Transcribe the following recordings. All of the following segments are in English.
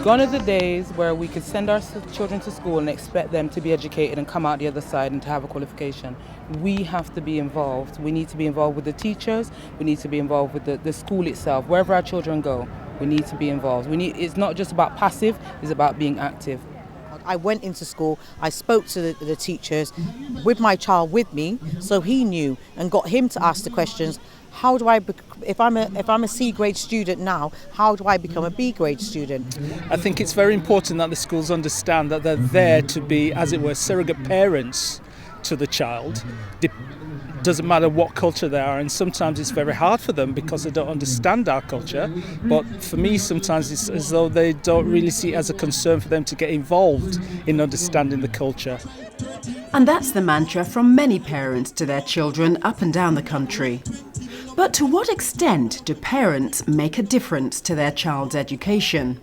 Gone are the days where we could send our children to school and expect them to be educated and come out the other side and to have a qualification. We have to be involved. We need to be involved with the teachers. We need to be involved with the school itself. Wherever our children go, we need to be involved. It's not just about passive, it's about being active. I went into school, I spoke to the teachers with my child with me, so he knew, and got him to ask the questions. How do I, if I'm a C grade student now, how do I become a B grade student? I think it's very important that the schools understand that they're there to be, as it were, surrogate parents to the child. Doesn't matter what culture they are, and sometimes it's very hard for them because they don't understand our culture. But for me, sometimes it's as though they don't really see it as a concern for them to get involved in understanding the culture. And that's the mantra from many parents to their children up and down the country. But to what extent do parents make a difference to their child's education?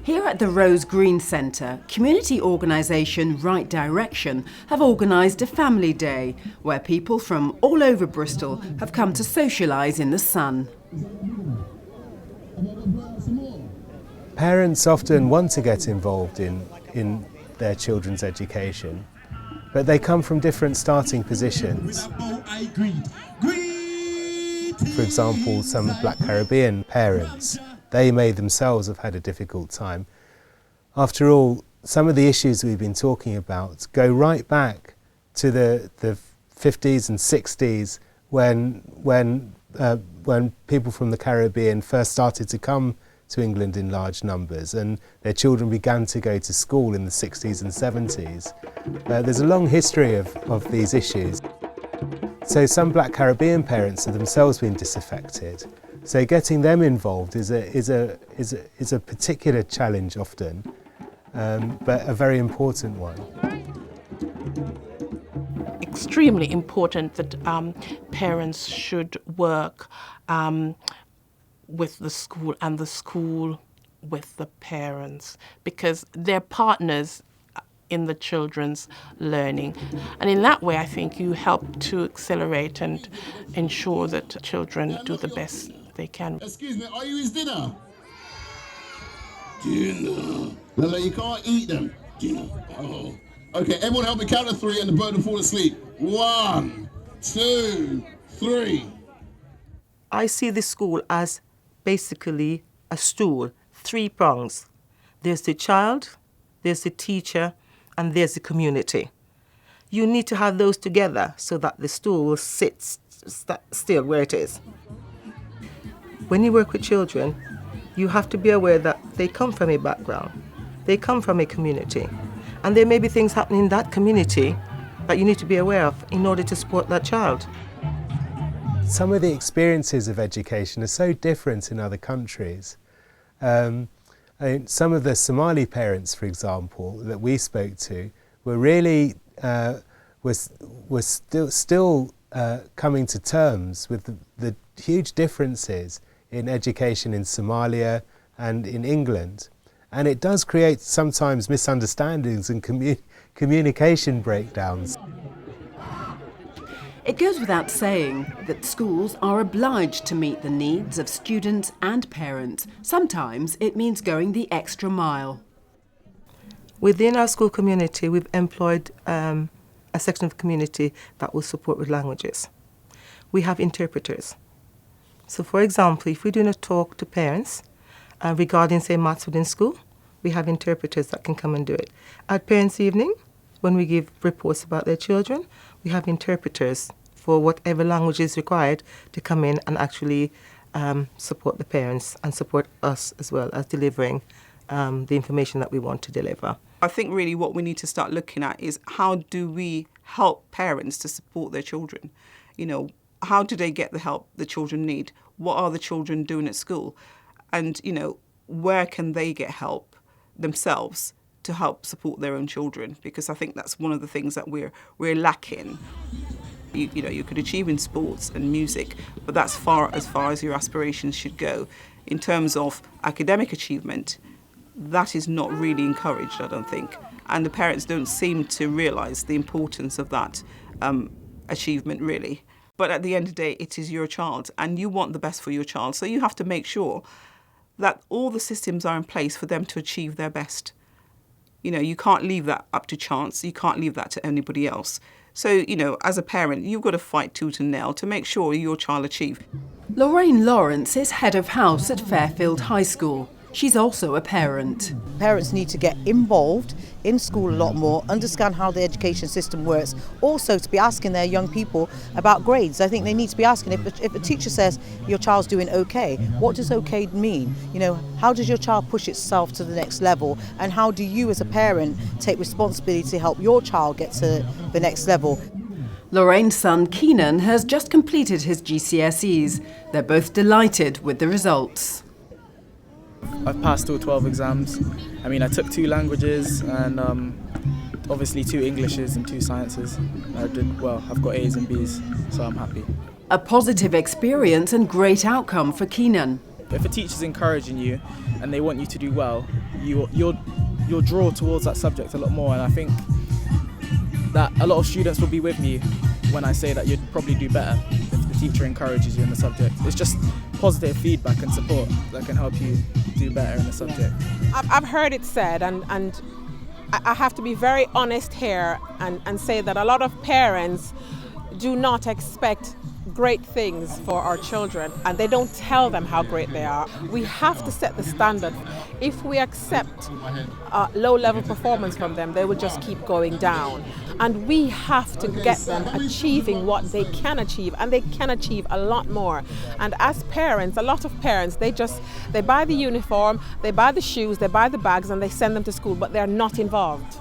Here at the Rose Green Centre, community organisation Right Direction have organised a family day where people from all over Bristol have come to socialise in the sun. Parents often want to get involved in their children's education, but they come from different starting positions. For example, some Black Caribbean parents, they may themselves have had a difficult time. After all, some of the issues we've been talking about go right back to the 50s and 60s when people from the Caribbean first started to come to England in large numbers, and their children began to go to school in the 60s and 70s. There's a long history of these issues. So some Black Caribbean parents have themselves been disaffected. So getting them involved is a particular challenge often, but a very important one. Extremely important that parents should work with the school and the school with the parents, because they're partners in the children's learning. And in that way, I think you help to accelerate and ensure that children do the best they can. Excuse me, are you his dinner? Dinner. No, you can't eat them. Dinner. Oh. Okay, everyone help me count to 3 and the bird will fall asleep. 1, 2, 3. I see the school as basically a stool, 3 prongs. There's the child, there's the teacher, and there's the community. You need to have those together so that the stool will sit still where it is. When you work with children, you have to be aware that they come from a background, they come from a community, and there may be things happening in that community that you need to be aware of in order to support that child. Some of the experiences of education are so different in other countries. Some of the Somali parents, for example, that we spoke to were really still coming to terms with the huge differences in education in Somalia and in England. And it does create sometimes misunderstandings and communication breakdowns. It goes without saying that schools are obliged to meet the needs of students and parents. Sometimes it means going the extra mile. Within our school community, we've employed a section of the community that will support with languages. We have interpreters. So, for example, if we're doing a talk to parents regarding, say, maths within school, we have interpreters that can come and do it. At Parents' Evening, when we give reports about their children, we have interpreters for whatever language is required to come in and actually support the parents and support us as well as delivering the information that we want to deliver. I think really what we need to start looking at is how do we help parents to support their children? You know, how do they get the help the children need? What are the children doing at school? And, you know, where can they get help themselves to help support their own children? Because I think that's one of the things that we're lacking. You know, you could achieve in sports and music, but that's far as your aspirations should go. In terms of academic achievement, that is not really encouraged, I don't think. And the parents don't seem to realise the importance of that achievement, really. But at the end of the day, it is your child, and you want the best for your child. So you have to make sure that all the systems are in place for them to achieve their best. You know, you can't leave that up to chance. You can't leave that to anybody else. So, you know, as a parent, you've got to fight tooth and nail to make sure your child achieves. Lorraine Lawrence is head of house at Fairfield High School. She's also a parent. Parents need to get involved in school a lot more, understand how the education system works. Also to be asking their young people about grades. I think they need to be asking if a teacher says your child's doing okay, what does okay mean? You know, how does your child push itself to the next level, and how do you as a parent take responsibility to help your child get to the next level? Lorraine's son Keenan has just completed his GCSEs. They're both delighted with the results. I've passed all 12 exams. I mean, I took 2 languages and obviously 2 Englishes and 2 sciences. I did well. I've got A's and B's, so I'm happy. A positive experience and great outcome for Keenan. If a teacher's encouraging you and they want you to do well, you'll draw towards that subject a lot more. And I think that a lot of students will be with me when I say that you'd probably do better if the teacher encourages you in the subject. It's just positive feedback and support that can help you do better in the subject. I've heard it said, and I have to be very honest here and say that a lot of parents do not expect great things for our children, and they don't tell them how great they are. We have to set the standard. If we accept low-level performance from them, they will just keep going down. And we have to get them achieving what they can achieve, and they can achieve a lot more. And as parents, a lot of parents, they buy the uniform, they buy the shoes, they buy the bags, and they send them to school, but they're not involved.